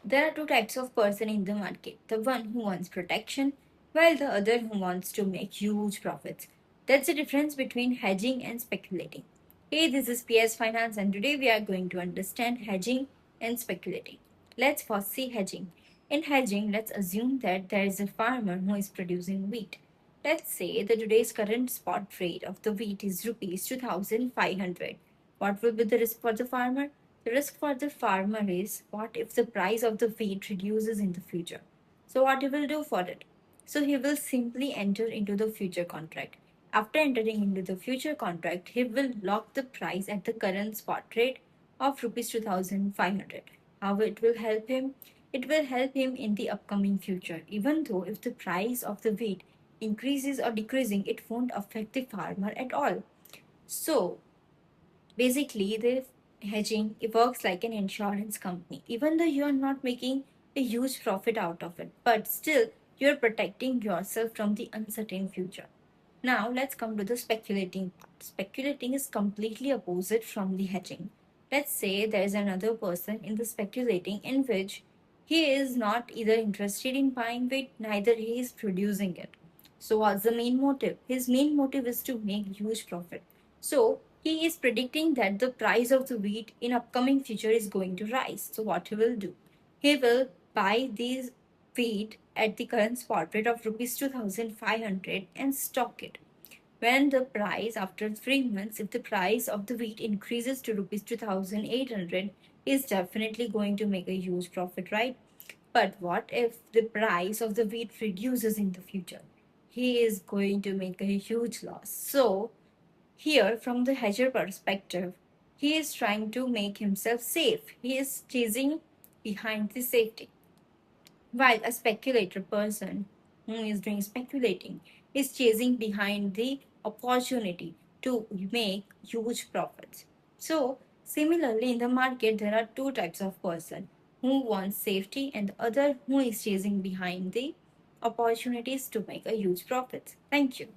There are two types of person in the market. The one who wants protection, while the other who wants to make huge profits. That's the difference between hedging and speculating. Hey, this is PS Finance, and today we are going to understand hedging and speculating. Let's first see hedging. In hedging, let's assume that there is a farmer who is producing wheat. Let's say that today's current spot rate of the wheat is rupees 2500. What will be the risk for the farmer? The risk for the farmer is what if the price of the wheat reduces in the future? So, what he will do for it? So, he will simply enter into the future contract. After entering into the future contract, he will lock the price at the current spot rate of rupees 2500. How it will help him? It will help him in the upcoming future. Even though if the price of the wheat increases or decreasing, it won't affect the farmer at all. So, basically, the hedging it works like an insurance company. Even though you are not making a huge profit out of it, but still you are protecting yourself from the uncertain future. Now let's come to the speculating part. Speculating is completely opposite from the hedging. Let's say there is another person in the speculating in which he is not either interested in buying wheat, neither he is producing it. So what's the main motive? His main motive is to make huge profit. So he is predicting that the price of the wheat in upcoming future is going to rise. So what he will do? He will buy these wheat at the current spot rate of rupees 2500 and stock it. When the price after 3 months, if the price of the wheat increases to rupees 2800, he is definitely going to make a huge profit, right? But what if the price of the wheat reduces in the future? He is going to make a huge loss. So here, from the hedger perspective, he is trying to make himself safe. He is chasing behind the safety. While a speculator person who is doing speculating is chasing behind the opportunity to make huge profits. So, similarly, in the market, there are two types of person who wants safety and the other who is chasing behind the opportunities to make a huge profit. Thank you.